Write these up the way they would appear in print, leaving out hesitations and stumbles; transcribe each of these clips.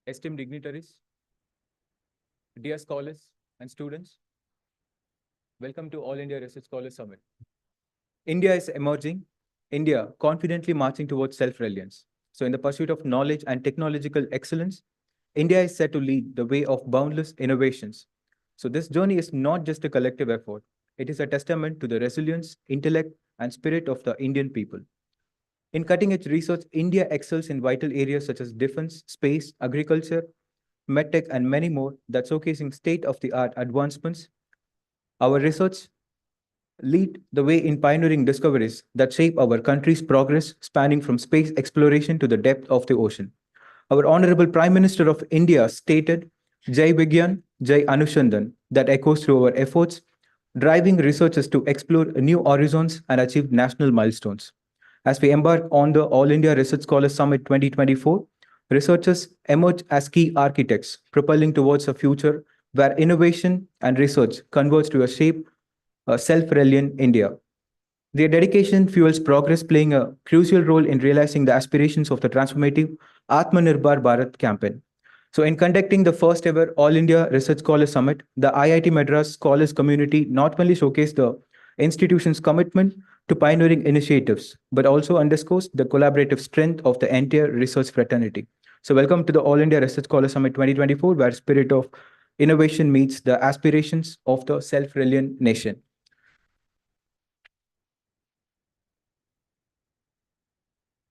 esteemed dignitaries, dear scholars and students, welcome to All India Research Scholars Summit. India is emerging, India confidently marching towards self-reliance. So in the pursuit of knowledge and technological excellence, India is set to lead the way of boundless innovations. So this journey is not just a collective effort, it is a testament to the resilience, intellect, and spirit of the Indian people. In cutting-edge research, India excels in vital areas such as defense, space, agriculture, medtech, and many more that showcasing state-of-the-art advancements. Our research lead the way in pioneering discoveries that shape our country's progress, spanning from space exploration to the depth of the ocean. Our Honorable Prime Minister of India stated, Jai Vigyan, Jai Anushandan, that echoes through our efforts, driving researchers to explore new horizons and achieve national milestones. As we embark on the All India Research Scholars Summit 2024, researchers emerge as key architects, propelling towards a future where innovation and research converge to shape a self-reliant India. Their dedication fuels progress, playing a crucial role in realizing the aspirations of the transformative Atmanirbhar Bharat campaign. So, in conducting the first ever All India Research Scholars Summit, the IIT Madras scholars community not only showcased the institution's commitment to pioneering initiatives, but also underscores the collaborative strength of the entire research fraternity. So, welcome to the All India Research Scholars Summit 2024, where spirit of innovation meets the aspirations of the self-reliant nation.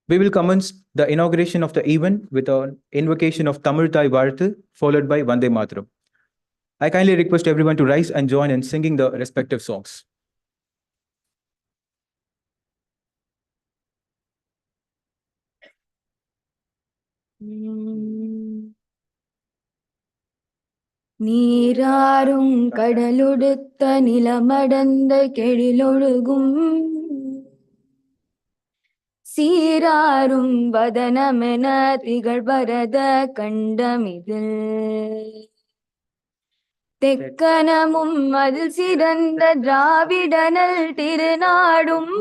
We will commence the inauguration of the event with an invocation of Tamil Thai Varthu, followed by Vande Mataram. I kindly request everyone to rise and join in singing the respective songs. நீராறும் கடலொடுத்த நிலமடந்த கெழிலொழுகும் சீராரும் வதனமென திகழ்பரத கண்டமிதில் தெக்கனமும் அதில் சிறந்த திராவிடனல் திருநாடும்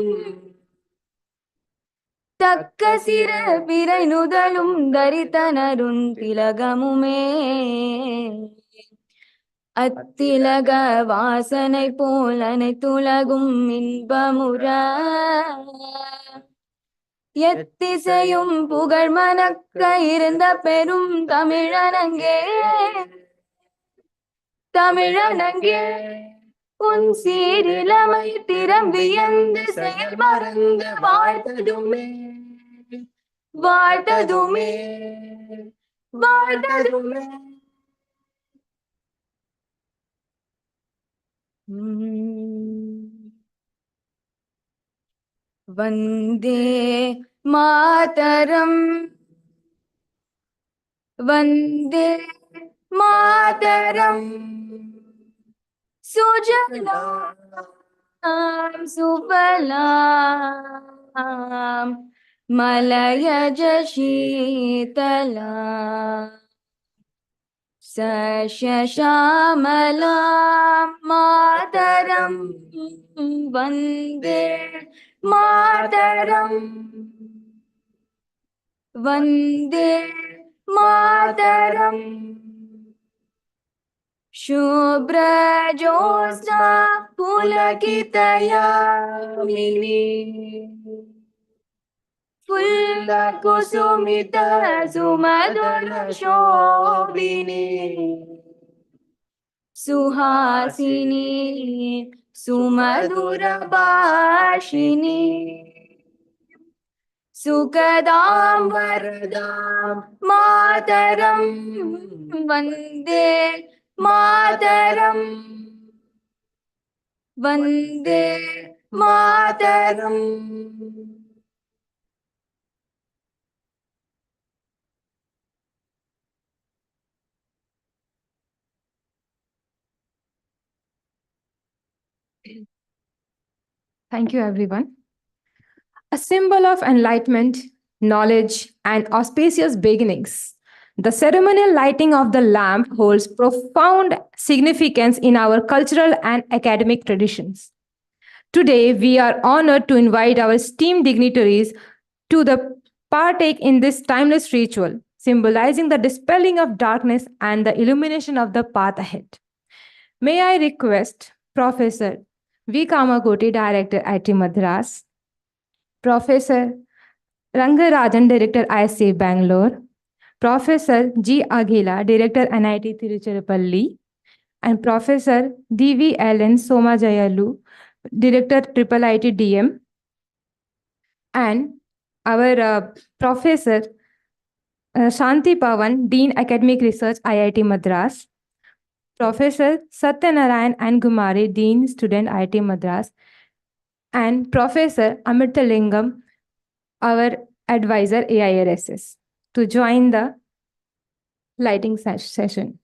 தக்க சிற பிறை நுதலும் தரித்தனருண் திலகமுமே அத்திலக வாசனை போல் அனைத்துலகும் இன்பமுற எத்திசையும் புகழ் மணக்க இருந்த பெரும் தமிழனங்கே தமிழனங்கே உன் சீரிலமை திறம் வியந்து செயல் மறந்து வாழ்த்ததுமே வாழ்த்ததுமே வாழ்த்ததுமே வந்தே மாதரம் வந்தே மாதரம் சுஜலாம் சுபலாம் மலயஜ சீதலாம் சஷாமலாம் மாதரம் வந்தே மாதரம் வந்தே மாதரம் शुभ्रजोत्स्ना पुलकितयामिनी फुल्लकुसुमित सुमधुर शोभिनी सुहासिनी सुमधुर भाषिणी सुखदां वरदां मातरं वन्दे मातरं Vande Mataram. Thank you, everyone. A symbol of enlightenment, knowledge, and auspicious beginnings, the ceremonial lighting of the lamp holds profound significance in our cultural and academic traditions. Today, we are honored to invite our esteemed dignitaries to partake in this timeless ritual, symbolizing the dispelling of darkness and the illumination of the path ahead. May I request Professor V. Kamakoti, Director IT Madras, Professor Rangarajan, Director ISC Bangalore, Professor G. Aghila, Director NIT Tiruchirappalli, and Professor D.V.L.N. Somajayalu, Director Triple IT DM, and our Professor Shanti Pavan, Dean Academic Research IIT Madras, Professor Satyanarayan and Gumari, Dean Student IIT Madras, and Professor Amirthalingam, our advisor AIRSS, to join the lighting session.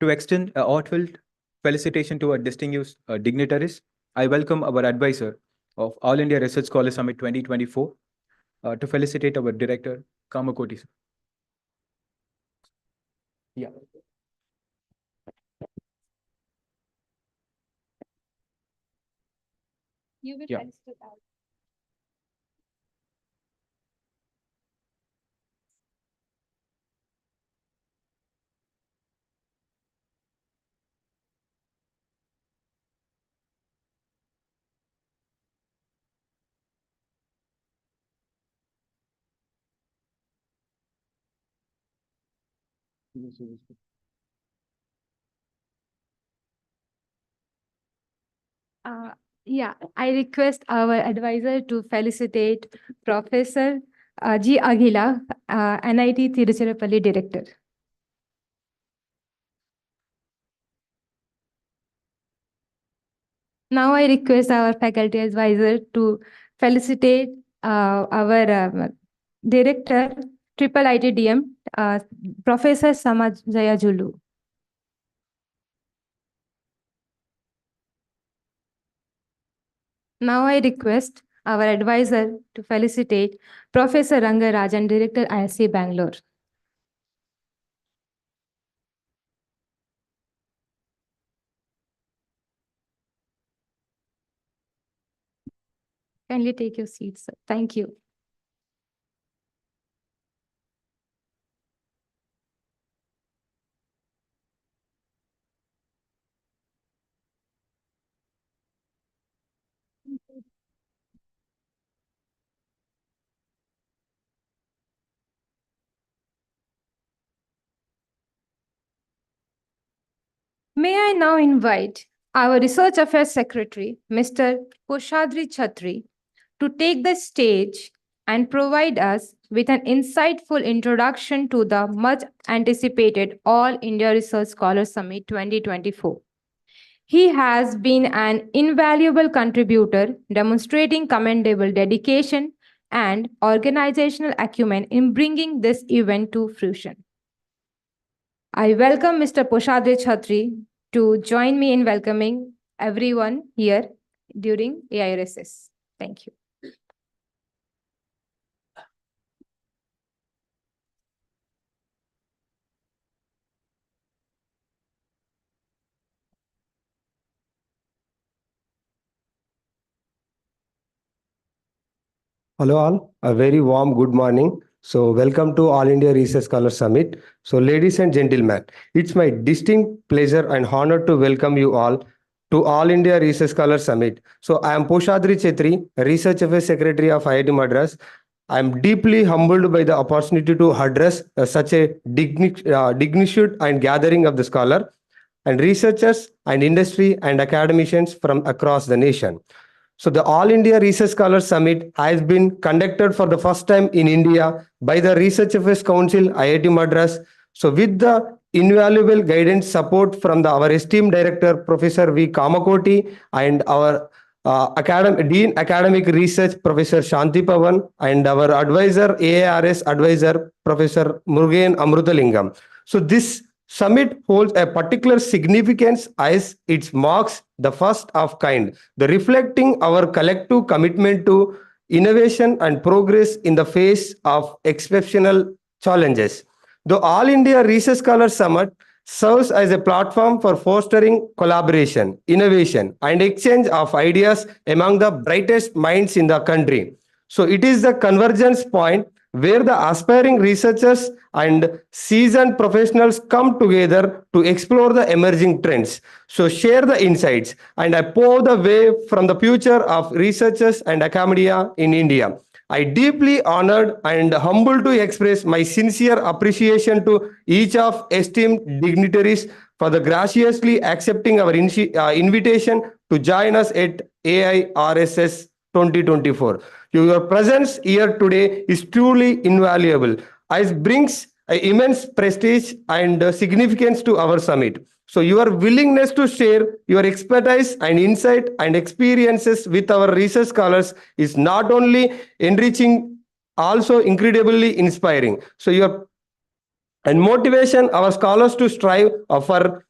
To extend a heartfelt felicitation to our distinguished dignitaries, I welcome our advisor of All India Research Scholar Summit 2024 to felicitate our director, Kamakoti. Yeah. You will Yeah. felicitate our I request our advisor to felicitate Professor G. Aghila, NIT Tiruchirappalli Director. Now I request our faculty advisor to felicitate our Director, Triple IT DM, Professor Samajaya Julu. Now I request our advisor to felicitate Professor Rangarajan, Director ISC Bangalore. Kindly take your seats, sir. Thank you. May I now invite our Research Affairs Secretary, Mr. Koshadri Chhatri, to take the stage and provide us with an insightful introduction to the much anticipated All India Research Scholar Summit 2024. He has been an invaluable contributor, demonstrating commendable dedication and organizational acumen in bringing this event to fruition. I welcome Mr. Poshadre Chhatri to join me in welcoming everyone here during AIRSS. Thank you. Hello all, a very warm good morning. So welcome to All India Research Scholar Summit. So ladies and gentlemen, it's my distinct pleasure and honor to welcome you all to All India Research Scholar Summit. So I am Poshadri Chetri, Research Affairs Secretary of IIT Madras. I am deeply humbled by the opportunity to address such a dignified and gathering of the scholar and researchers and industry and academicians from across the nation. So the All India Research Scholars Summit has been conducted for the first time in India by the Research Affairs Council, IIT Madras. So with the invaluable guidance support from our esteemed director, Professor V. Kamakoti, and our Dean Academic Research, Professor Shanti Pavan, and our advisor, AARS advisor, Professor Murugan Amrutalingam. So this summit holds a particular significance as it marks the first of kind, the reflecting our collective commitment to innovation and progress in the face of exceptional challenges. The All India Research Scholar Summit serves as a platform for fostering collaboration, innovation, and exchange of ideas among the brightest minds in the country. So it is the convergence point where the aspiring researchers and seasoned professionals come together to explore the emerging trends. So share the insights and I pave the way from the future of researchers and academia in India. I deeply honored and humbled to express my sincere appreciation to each of esteemed dignitaries for the graciously accepting our invitation to join us at AIRSS 2024. Your presence here today is truly invaluable. It brings immense prestige and significance to our summit. So your willingness to share your expertise and insight and experiences with our research scholars is not only enriching, also incredibly inspiring. So your and motivation our scholars to strive for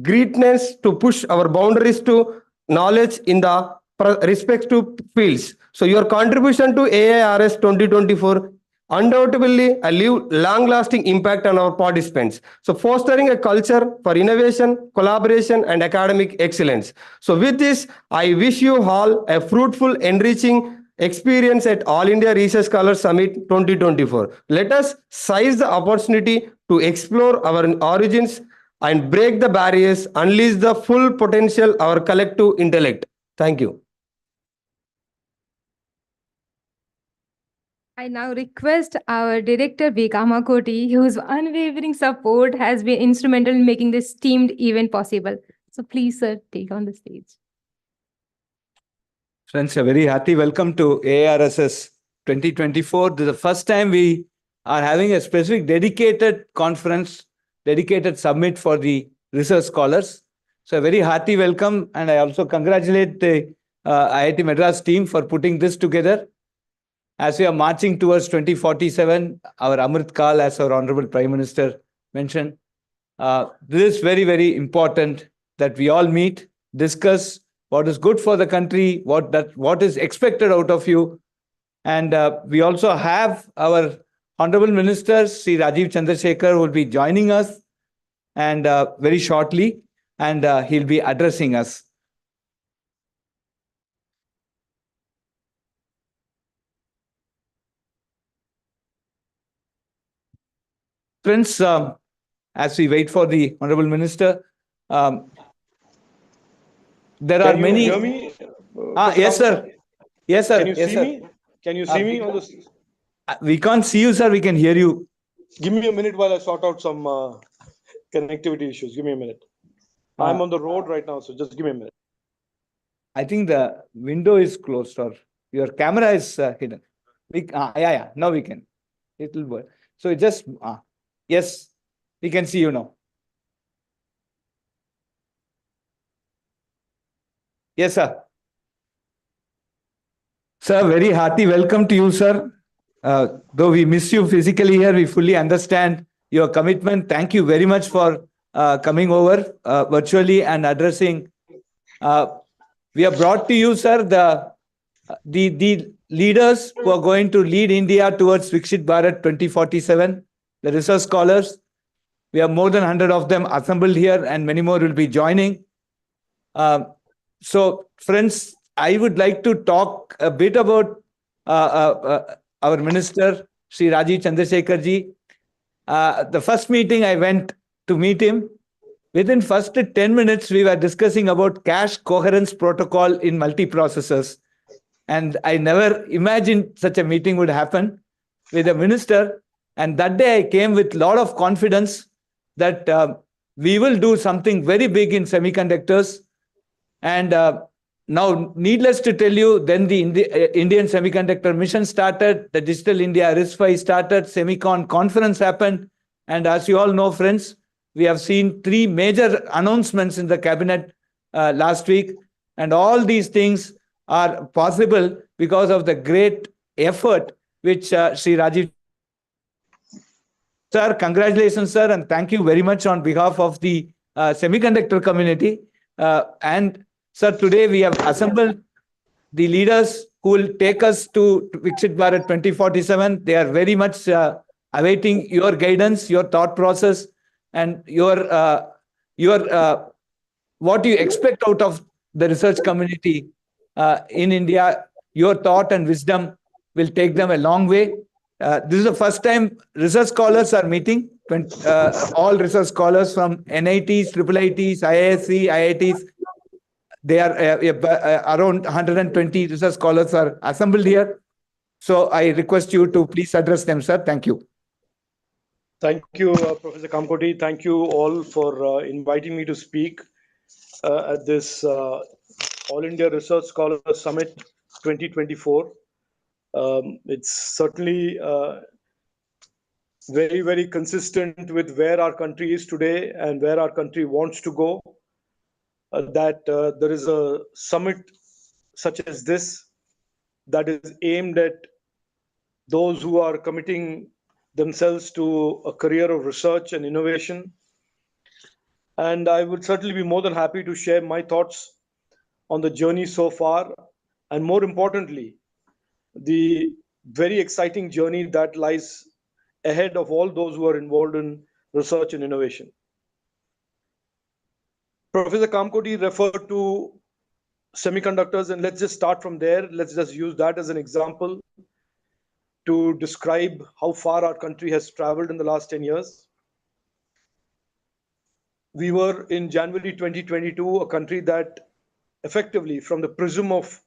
greatness to push our boundaries to knowledge in the respective fields. So your contribution to AIRS 2024 undoubtedly leave long-lasting impact on our participants. So fostering a culture for innovation, collaboration, and academic excellence. So with this, I wish you all a fruitful, enriching experience at All India Research Scholar Summit 2024. Let us seize the opportunity to explore our origins and break the barriers, unleash the full potential of our collective intellect. Thank you. I now request our director Vikama Koti, whose unwavering support has been instrumental in making this teamed event possible. So please, sir, take on the stage. Friends, a very hearty welcome to ARSS 2024. This is the first time we are having a specific dedicated conference, dedicated summit for the research scholars. So a very hearty welcome, and I also congratulate the IIT Madras team for putting this together. As we are marching towards 2047, our Amrit Kal, as our Honorable Prime Minister mentioned, this is very, very important that we all meet, discuss what is good for the country, what is expected out of you. And we also have our Honorable Minister, Sri Rajiv Chandrasekhar, who will be joining us and very shortly, and he'll be addressing us. Friends, as we wait for the Honorable Minister, there are many. Can you hear me? Yes, sir. Yes, sir. Can you yes, see sir. me? Can you see me on this? We can't see you, sir. We can hear you. Give me a minute while I sort out some connectivity issues. Give me a minute. I'm on the road right now, so just give me a minute. I think the window is closed or your camera is hidden. Yeah. Now we can. It will work. So just, yes, we can see you now. Yes, sir. Sir, very hearty welcome to you, sir. Though we miss you physically here, we fully understand your commitment. Thank you very much for coming over virtually and addressing. We have brought to you, sir, the leaders who are going to lead India towards Viksit Bharat 2047, the research scholars. We have more than 100 of them assembled here, and many more will be joining. So, friends, I would like to talk a bit about our minister, Sri Rajiv Chandrasekhar ji. The first meeting I went to meet him, within first 10 minutes, we were discussing about cache coherence protocol in multiprocessors. And I never imagined such a meeting would happen with a minister. And that day I came with a lot of confidence that we will do something very big in semiconductors. And now, needless to tell you, then the Indian Semiconductor Mission started, the Digital India RISC-V started, Semicon conference happened. And as you all know, friends, we have seen 3 major announcements in the cabinet last week. And all these things are possible because of the great effort which Sri Rajiv. Sir, congratulations, sir, and thank you very much on behalf of the semiconductor community. And sir, today we have assembled the leaders who will take us to Viksit Bharat 2047. They are very much awaiting your guidance, your thought process, and your what you expect out of the research community in India. Your thought and wisdom will take them a long way. This is the first time research scholars are meeting. All research scholars from NITs, IIITs, IISc, IITs. They are around 120 research scholars are assembled here. So I request you to please address them, sir. Thank you. Thank you, Professor Kamkoti. Thank you all for inviting me to speak at this All India Research Scholars Summit 2024. It's certainly very, very consistent with where our country is today and where our country wants to go. That there is a summit such as this that is aimed at those who are committing themselves to a career of research and innovation. And I would certainly be more than happy to share my thoughts on the journey so far, and more importantly, the very exciting journey that lies ahead of all those who are involved in research and innovation. Professor Kamkoti referred to semiconductors, and let's just start from there. Let's just use that as an example to describe how far our country has traveled in the last 10 years. We were in January 2022, a country that effectively, from the prism of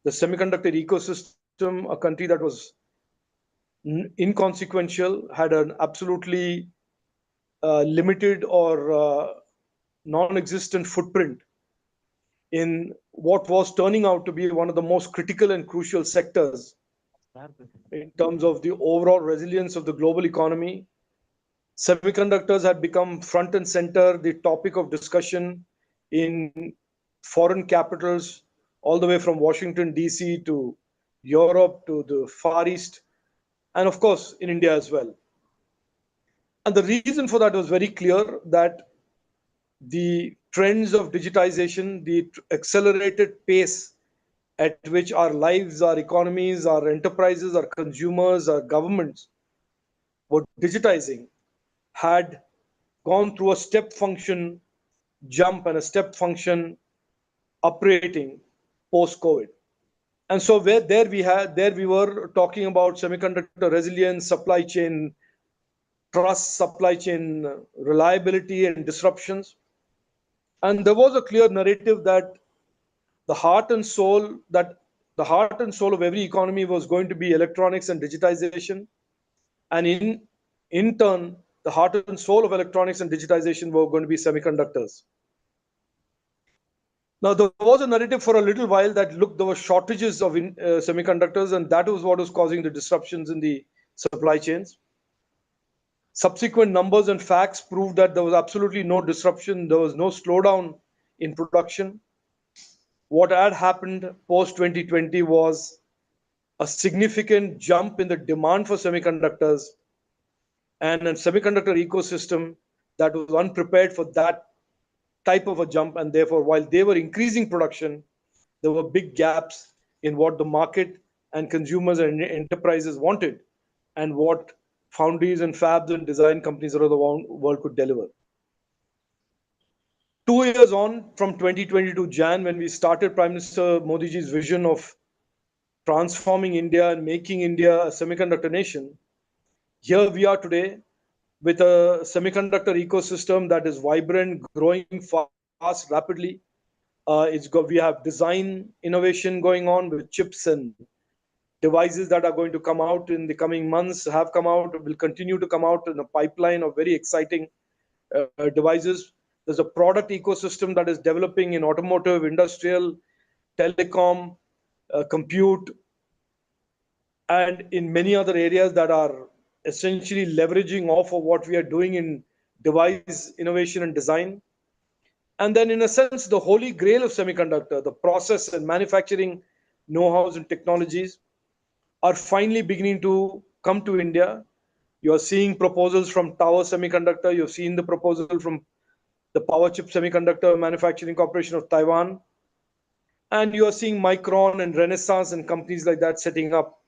the semiconductor ecosystem, a country that was inconsequential, had an absolutely limited or non-existent footprint in what was turning out to be one of the most critical and crucial sectors in terms of the overall resilience of the global economy. Semiconductors had become front and center, the topic of discussion in foreign capitals, all the way from Washington, DC to Europe to the Far East, and of course in India as well. And the reason for that was very clear, that the trends of digitization, the accelerated pace at which our lives, our economies, our enterprises, our consumers, our governments were digitizing had gone through a step function jump and a step function uprating post-COVID. And so there we were talking about semiconductor resilience, supply chain trust, supply chain reliability and disruptions. And there was a clear narrative that the heart and soul of every economy was going to be electronics and digitization. And in turn, the heart and soul of electronics and digitization were going to be semiconductors. Now, there was a narrative for a little while that, look, there were shortages of semiconductors, and that was what was causing the disruptions in the supply chains. Subsequent numbers and facts proved that there was absolutely no disruption. There was no slowdown in production. What had happened post 2020 was a significant jump in the demand for semiconductors and a semiconductor ecosystem that was unprepared for that type of a jump. And therefore, while they were increasing production, there were big gaps in what the market and consumers and enterprises wanted and what foundries and fabs and design companies around the world could deliver. 2 years on from 2022 Jan, when we started Prime Minister Modi ji's vision of transforming India and making India a semiconductor nation, here we are today with a semiconductor ecosystem that is vibrant, growing fast, rapidly. We have design innovation going on with chips and devices that are going to come out in the coming months, have come out, will continue to come out in a pipeline of very exciting devices. There's a product ecosystem that is developing in automotive, industrial, telecom, compute, and in many other areas that are essentially leveraging off of what we are doing in device innovation and design. And then, in a sense, the holy grail of semiconductor, the process and manufacturing know-hows and technologies, are finally beginning to come to India. You are seeing proposals from Tower Semiconductor. You've seen the proposal from the Power Chip Semiconductor Manufacturing Corporation of Taiwan. And you are seeing Micron and Renaissance and companies like that setting up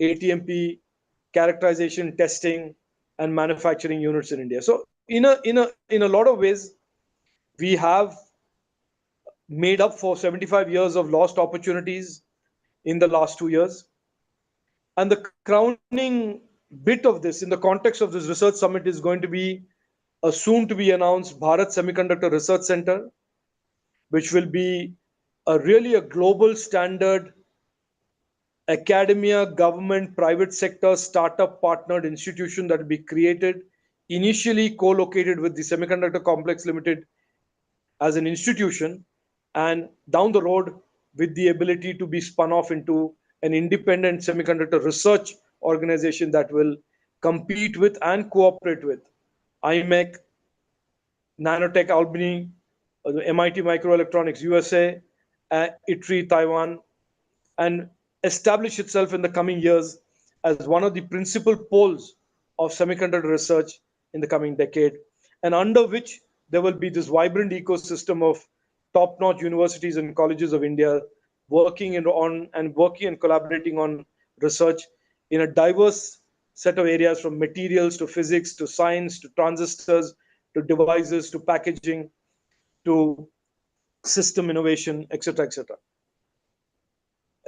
ATMP, characterization, testing, and manufacturing units in India. So in a lot of ways, we have made up for 75 years of lost opportunities in the last 2 years. And the crowning bit of this, in the context of this research summit, is going to be a soon to be announced Bharat Semiconductor Research Center, which will be really a global standard academia, government, private sector, startup partnered institution that will be created, initially co-located with the Semiconductor Complex Limited as an institution, and down the road with the ability to be spun off into an independent semiconductor research organization that will compete with and cooperate with IMEC, Nanotech Albany, MIT Microelectronics USA, ITRI Taiwan, and establish itself in the coming years as one of the principal poles of semiconductor research in the coming decade, and under which there will be this vibrant ecosystem of top-notch universities and colleges of India working and collaborating on research in a diverse set of areas, from materials to physics to science to transistors to devices to packaging to system innovation, etc., etc.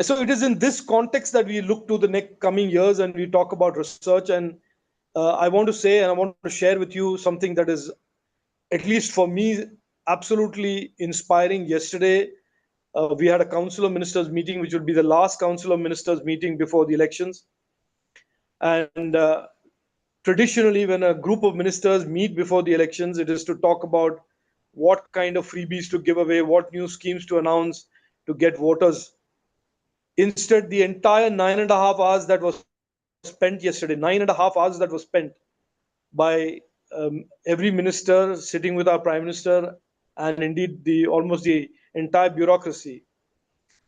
So it is in this context that we look to the next coming years and we talk about research. And I want to say, and I want to share with you something that is, at least for me, absolutely inspiring. Yesterday, we had a Council of Ministers meeting, which would be the last Council of Ministers meeting before the elections. And traditionally, when a group of ministers meet before the elections, it is to talk about what kind of freebies to give away, what new schemes to announce to get voters. Instead, the entire 9.5 hours that was spent yesterday, 9.5 hours that was spent by every minister sitting with our prime minister, and indeed almost the entire bureaucracy,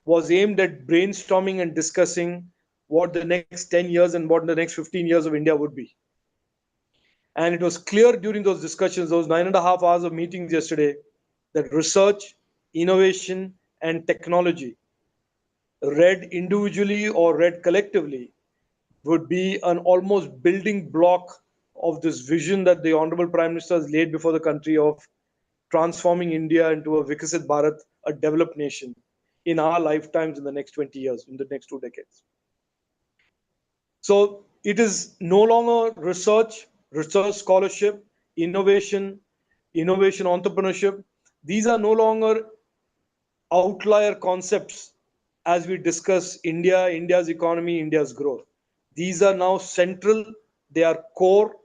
was aimed at brainstorming and discussing what the next 10 years and what the next 15 years of India would be. And it was clear during those discussions, those 9.5 hours of meetings yesterday, that research, innovation, and technology, read individually or read collectively, would be an almost building block of this vision that the Honorable Prime Minister has laid before the country of transforming India into a Vikasit Bharat, a developed nation, in our lifetimes in the next 20 years, in the next 2 decades. So it is no longer research scholarship, innovation entrepreneurship. These are no longer outlier concepts as we discuss India's economy, India's growth. These are now central, they are core.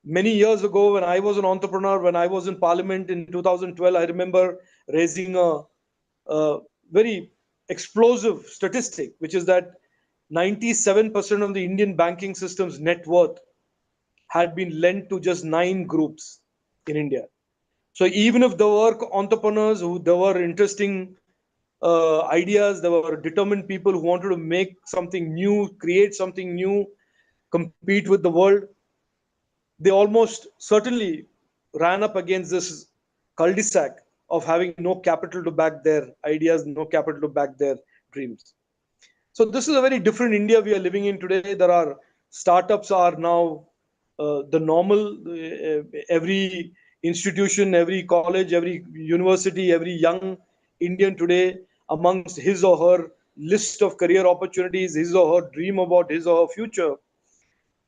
Many years ago, when I was an entrepreneur, when I was in Parliament in 2012, I remember raising a very explosive statistic, which is that 97% of the Indian banking system's net worth had been lent to just 9 groups in India. So even if there were entrepreneurs there were interesting ideas, there were determined people who wanted to make something new, create something new, compete with the world, they almost certainly ran up against this cul-de-sac of having no capital to back their ideas, no capital to back their dreams. So this is a very different India we are living in today. There are startups are now the normal. Every institution, every college, every university, every young Indian today, amongst his or her list of career opportunities, his or her dream about his or her future,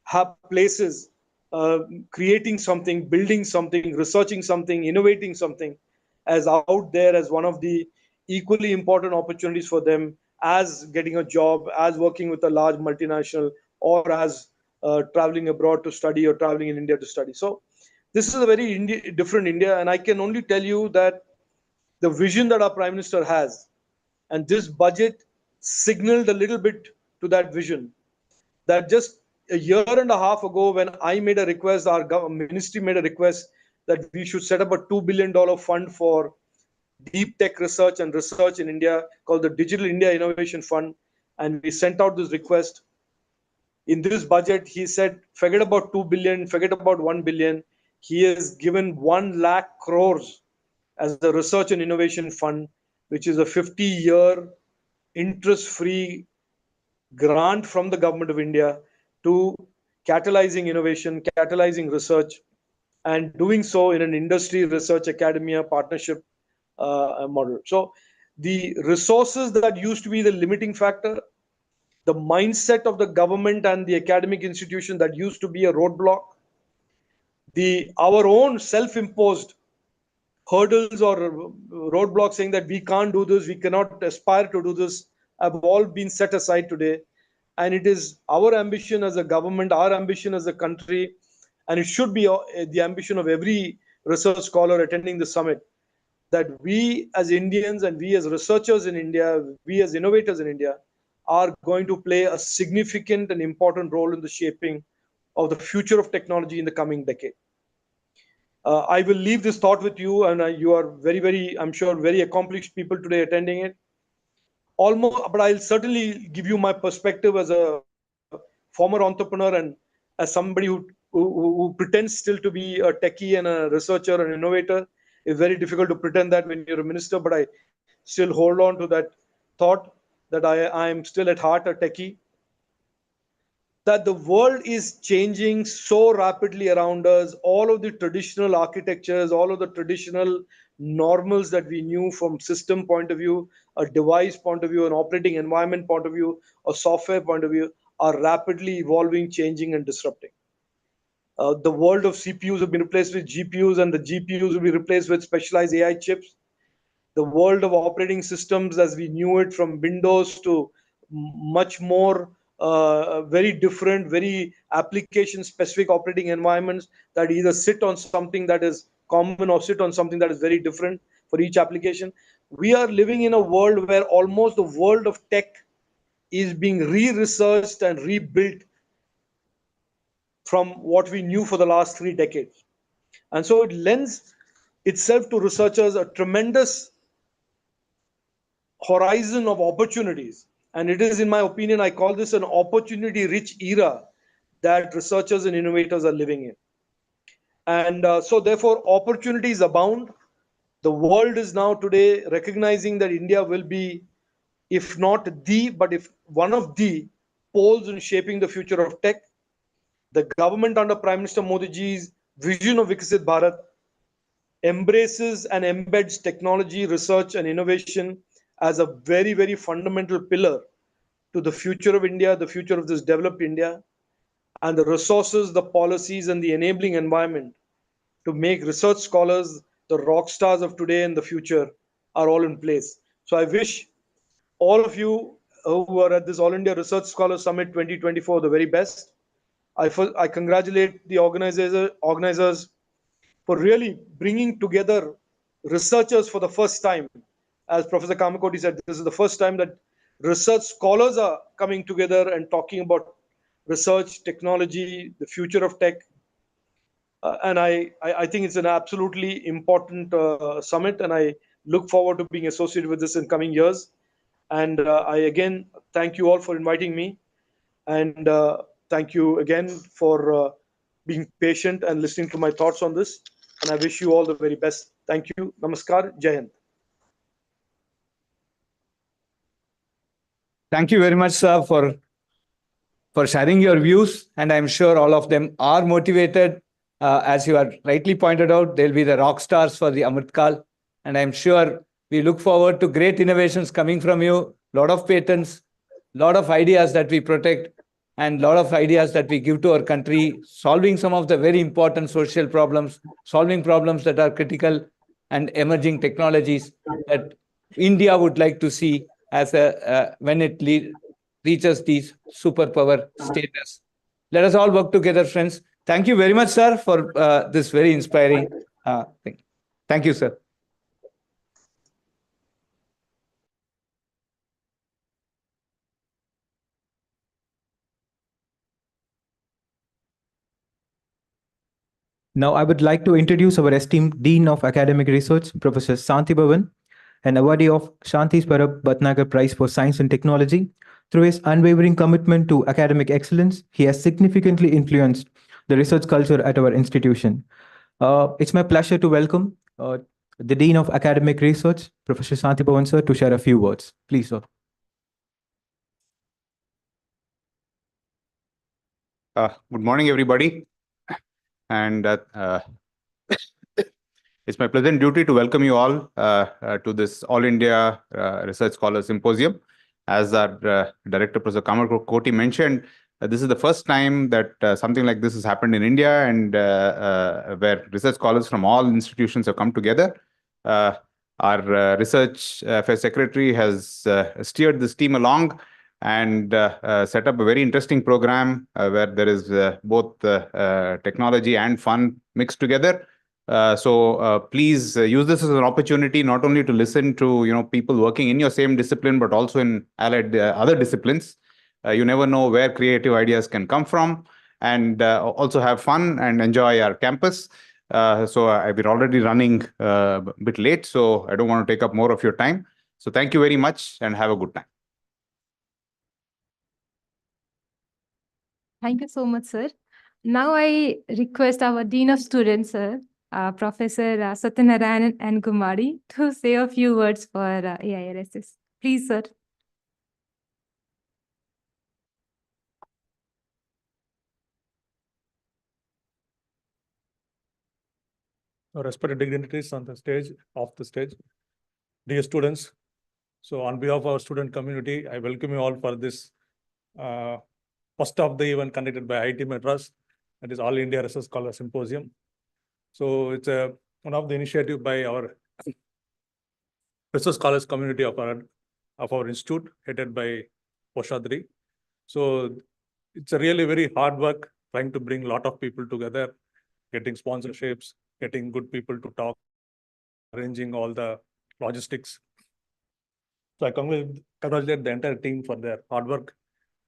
have places, creating something, building something, researching something, innovating something, as out there as one of the equally important opportunities for them as getting a job, as working with a large multinational, or as traveling abroad to study or traveling in India to study. So this is a very different India, and I can only tell you that the vision that our Prime Minister has, and this budget signaled a little bit to that vision, that just a year and a half ago, when I made a request, our ministry made a request that we should set up a $2 billion fund for deep tech research and research in India called the Digital India Innovation Fund. And we sent out this request. In this budget, he said, forget about 2 billion, forget about 1 billion. He has given 1 lakh crores as the research and innovation fund, which is a 50-year interest-free grant from the government of India to catalyzing innovation, catalyzing research, and doing so in an industry research academia partnership model. So the resources that used to be the limiting factor, the mindset of the government and the academic institution that used to be a roadblock, our own self-imposed hurdles or roadblocks saying that we can't do this, we cannot aspire to do this, have all been set aside today. And it is our ambition as a government, our ambition as a country, and it should be the ambition of every research scholar attending the summit, that we as Indians and we as researchers in India, we as innovators in India, are going to play a significant and important role in the shaping of the future of technology in the coming decade. I will leave this thought with you, and you are very, very, I'm sure, very accomplished people today attending it. Almost, but I'll certainly give you my perspective as a former entrepreneur and as somebody who pretends still to be a techie and a researcher and innovator. It's very difficult to pretend that when you're a minister, but I still hold on to that thought that I'm still at heart a techie. That the world is changing so rapidly around us. All of the traditional architectures, all of the traditional normals that we knew from system point of view, a device point of view, an operating environment point of view, a software point of view, are rapidly evolving, changing, and disrupting. The world of CPUs have been replaced with GPUs, and the GPUs will be replaced with specialized AI chips. The world of operating systems as we knew it from Windows to much more very different, very application specific operating environments that either sit on something that is common or sit on something that is very different for each application. We are living in a world where almost the world of tech is being re-researched and rebuilt from what we knew for the last 3 decades. And so it lends itself to researchers a tremendous horizon of opportunities. And it is, in my opinion, I call this an opportunity rich era that researchers and innovators are living in. And so therefore, opportunities abound. The world is now today recognizing that India will be, if not the, but if one of the poles in shaping the future of tech. The government under Prime Minister Modi ji's vision of Viksit Bharat embraces and embeds technology, research, and innovation as a very, very fundamental pillar to the future of India, the future of this developed India, and the resources, the policies, and the enabling environment to make research scholars the rock stars of today and the future are all in place. So I wish all of you who are at this All India Research Scholar Summit 2024 the very best. I congratulate the organizers for really bringing together researchers for the first time. As Professor Kamakoti said, this is the first time that research scholars are coming together and talking about research, technology, the future of tech. And I think it's an absolutely important summit, and I look forward to being associated with this in coming years. And I again thank you all for inviting me, and thank you again for being patient and listening to my thoughts on this. And I wish you all the very best. Thank you. Namaskar. Jai Hind. Thank you very much, sir, for sharing your views. And I'm sure all of them are motivated. As you are rightly pointed out, they'll be the rock stars for the Amritkal. And I'm sure we look forward to great innovations coming from you lot of patents, lot of ideas that we protect, and lot of ideas that we give to our country, solving some of the very important social problems, solving problems that are critical, and emerging technologies that India would like to see as when it reaches these superpower status. Let us all work together, friends. Thank you very much, sir, for this very inspiring thing. Thank you, sir. Now, I would like to introduce our esteemed Dean of Academic Research, Professor Santi Bhavan, an awardee of Shanti Swarab Bhatnagar Prize for Science and Technology. Through his unwavering commitment to academic excellence, he has significantly influenced the research culture at our institution. It's my pleasure to welcome the Dean of Academic Research, Professor Santi Bhavan, sir, to share a few words. Please, sir. Good morning, everybody. And it's my pleasant duty to welcome you all to this All India Research Scholar Symposium. As our Director, Professor Kamal Koti mentioned, this is the first time that something like this has happened in India, and where research scholars from all institutions have come together. Our Research Affairs Secretary has steered this team along and set up a very interesting program where there is both technology and fun mixed together. So please use this as an opportunity not only to listen to people working in your same discipline, but also in allied other disciplines. You never know where creative ideas can come from, and also have fun and enjoy our campus. So we're already running a bit late, so I don't want to take up more of your time. So thank you very much and have a good time. Thank you so much, sir. Now I request our Dean of Students, sir, Professor Satyanarayanan and Kumari, to say a few words for AIRSS. Please, sir. Respected dignitaries on the stage, off the stage, dear students. So on behalf of our student community, I welcome you all for this first of the event conducted by IIT Madras, that is All India Research Scholar Symposium. So it's one of the initiative by our research scholars community of our institute, headed by Poshadri. So it's a really very hard work trying to bring a lot of people together, getting sponsorships, getting good people to talk, arranging all the logistics. So I congratulate the entire team for their hard work,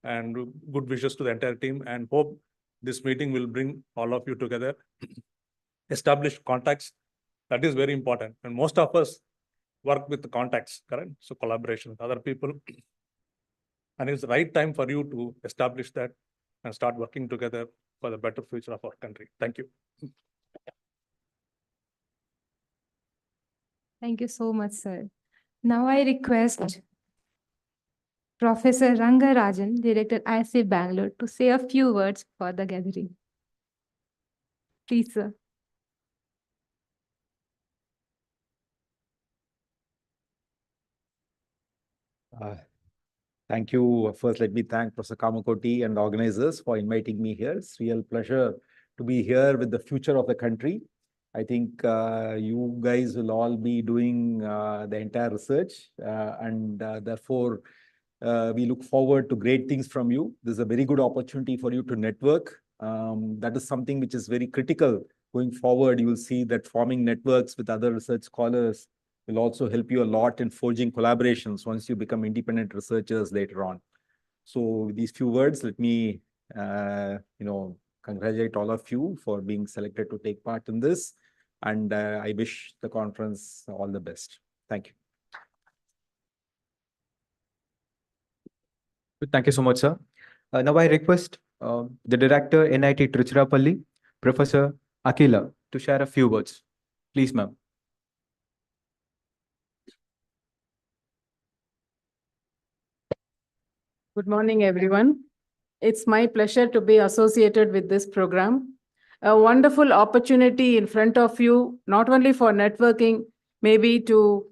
and good wishes to the entire team, and hope this meeting will bring all of you together, establish contacts. That is very important. And most of us work with the contacts, correct? So collaboration with other people. And it's the right time for you to establish that and start working together for the better future of our country. Thank you. Thank you so much, sir. Now I request Professor Rangarajan, Director ISC Bangalore, to say a few words for the gathering. Please, sir. Thank you. First, let me thank Professor Kamakoti and organizers for inviting me here. It's a real pleasure to be here with the future of the country. I think you guys will all be doing the entire research, and therefore we look forward to great things from you. This is a very good opportunity for you to network. That is something which is very critical going forward. You will see that forming networks with other research scholars will also help you a lot in forging collaborations once you become independent researchers later on. So with these few words, let me congratulate all of you for being selected to take part in this. And I wish the conference all the best. Thank you. Thank you so much, sir. Now I request the Director, NIT Tiruchirappalli, Professor Akila, to share a few words. Please, ma'am. Good morning, everyone. It's my pleasure to be associated with this program. A wonderful opportunity in front of you, not only for networking, maybe to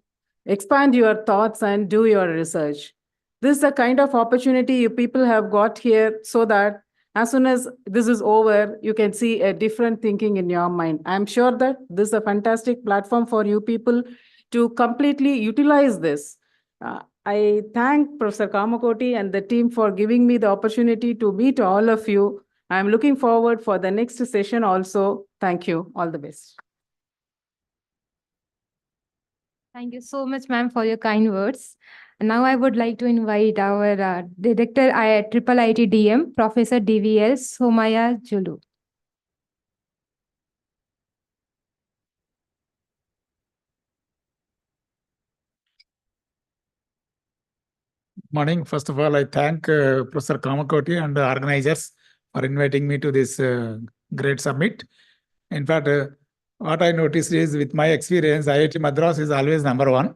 expand your thoughts and do your research. This is the kind of opportunity you people have got here so that as soon as this is over, you can see a different thinking in your mind. I'm sure that this is a fantastic platform for you people to completely utilize this. I thank Professor Kamakoti and the team for giving me the opportunity to meet all of you. I'm looking forward for the next session also. Thank you. All the best. Thank you so much, ma'am, for your kind words. Now I would like to invite our Director Triple ITDM, Professor DVL Somaya Julu. Morning. First of all, I thank Professor Kamakoti and the organizers for inviting me to this great summit. In fact, what I noticed is with my experience, IIT Madras is always number one.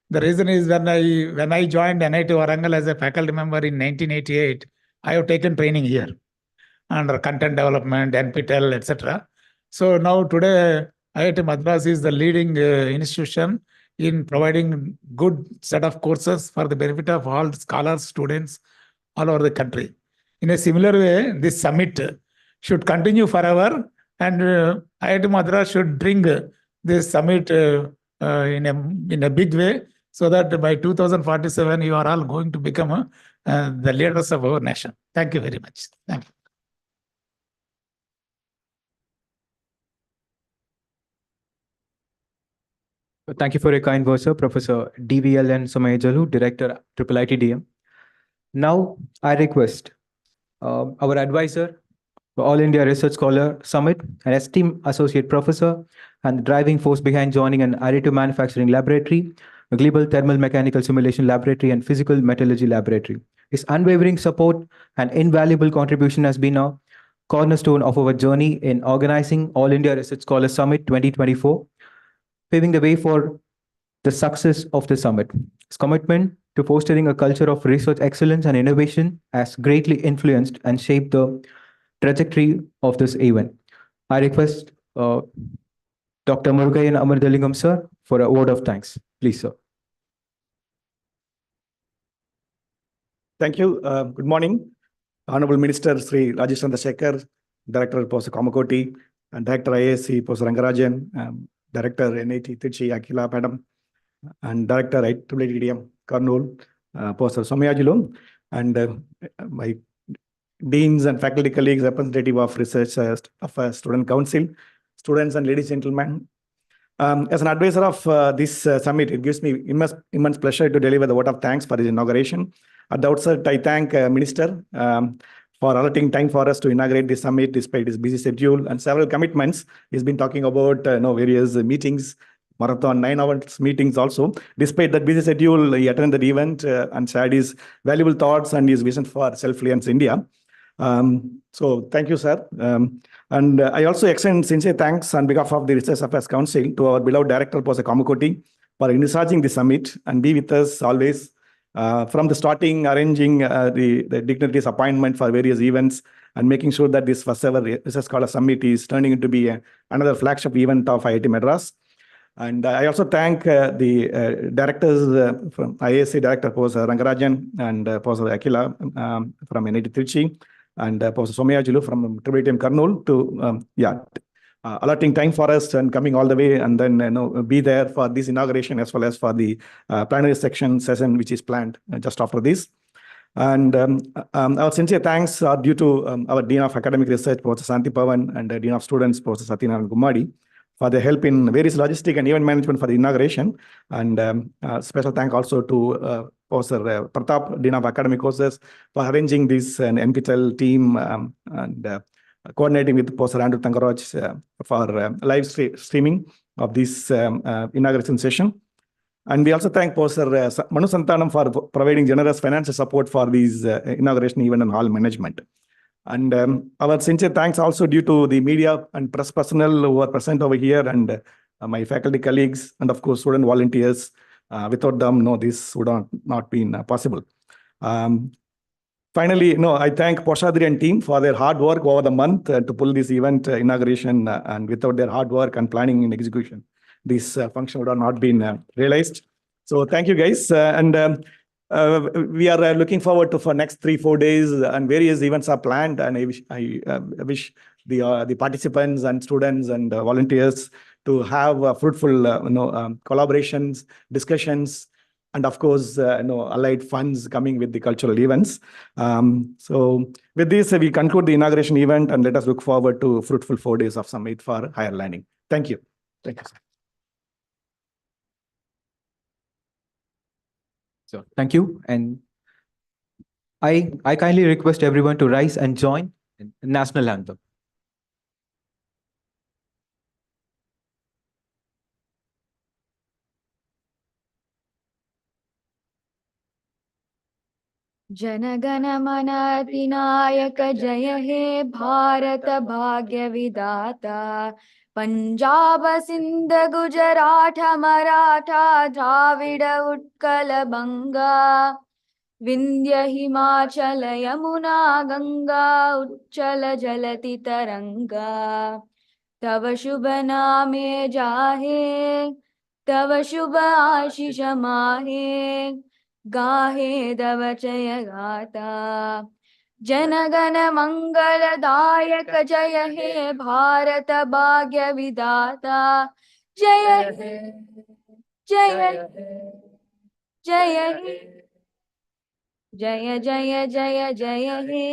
The reason is when I joined NIT Warangal as a faculty member in 1988, I have taken training here under content development, NPTEL, etc. So now today, IIT Madras is the leading institution in providing good set of courses for the benefit of all scholars, students all over the country. In a similar way, this summit should continue forever, and IIT Madras should bring this summit in a big way, so that by 2047, you are all going to become the leaders of our nation. Thank you very much. Thank you. Thank you for your kind words, sir, Professor DVL and Somaya Jalu, Director, Triple ITDM. Now, I request our advisor, the All India Research Scholar Summit, an esteemed associate professor, and the driving force behind joining an additive manufacturing laboratory, a global thermal mechanical simulation laboratory, and physical metallurgy laboratory. His unwavering support and invaluable contribution has been a cornerstone of our journey in organizing All India Research Scholar Summit 2024, paving the way for the success of the summit. His commitment to fostering a culture of research excellence and innovation has greatly influenced and shaped the trajectory of this event. I request Dr. Murugayan Amarthalingam, sir, for a word of thanks. Please, sir. Thank you. Good morning. Honorable Minister Sri Rajesh Chandrasekhar, Director Professor Kamakoti, and Director IAC Professor Rangarajan, Director NIT Trichy Akila Madam, and Director IITDM Kurnool, Professor Somaya Julu, and my deans and faculty colleagues, representative of research of student council, students and ladies and gentlemen. As an advisor of this summit, it gives me immense pleasure to deliver the vote of thanks for this inauguration. At the outset, I thank Minister for allotting time for us to inaugurate this summit despite his busy schedule and several commitments. He's been talking about various meetings, marathon 9 hours meetings also. Despite that busy schedule, he attended the event and shared his valuable thoughts and his vision for self-reliance India. So thank you, sir. And I also extend sincere thanks on behalf of the Research Affairs Council to our beloved Director, Professor Kamakoti, for envisaging the summit and be with us always from the starting, arranging the dignitaries' appointment for various events and making sure that this first ever Research Scholar Summit is turning into be another flagship event of IIT Madras. And I also thank the directors from IAC Director, Professor Rangarajan and Professor Akila from NIT Trichy, and Professor Somaya Julu from IITM Kurnool to allotting time for us and coming all the way and then be there for this inauguration as well as for the plenary session which is planned just after this. And our sincere thanks are due to our Dean of Academic Research, Professor Santi Pavan, and Dean of Students, Professor Satyanaran Gummadi, for their help in various logistic and event management for the inauguration. And special thank also to Professor Pratap, Dean of Academic Courses, for arranging this NPTEL team and coordinating with Professor Andrew Tangaraj for live streaming of this inauguration session. And we also thank Professor Manu Santanam for providing generous financial support for these inauguration event and hall management. And our sincere thanks also due to the media and press personnel who are present over here and my faculty colleagues and of course student volunteers. Without them, this would not been possible. Finally, I thank Poshadri and team for their hard work over the month to pull this event inauguration, and without their hard work and planning and execution, this function would have not been realized. So thank you guys. And we are looking forward to for next 3-4 days, and various events are planned. And I wish the participants and students and volunteers to have fruitful collaborations, discussions, and of course allied funds coming with the cultural events. So with this, we conclude the inauguration event, and let us look forward to fruitful 4 days of summit for higher learning. Thank you. Thank you, sir. So thank you. And I kindly request everyone to rise and join in the national anthem. जनगण मन अधिनायक जय हे भारत भाग्य विधाता पंजाब सिंध गुजरात मराठा द्राविड उत्कल बंगा विंध्य हिमाचल यमुना गंगा उच्चल जलति तरंगा तव शुभ नामे जाहे तव शुभ आशीष माहे गाहे तव जय गाता जनगण मंगलदायक जय हे भारत भाग्य विधाता जय हे जय हे जय हे जय जय जय जय हे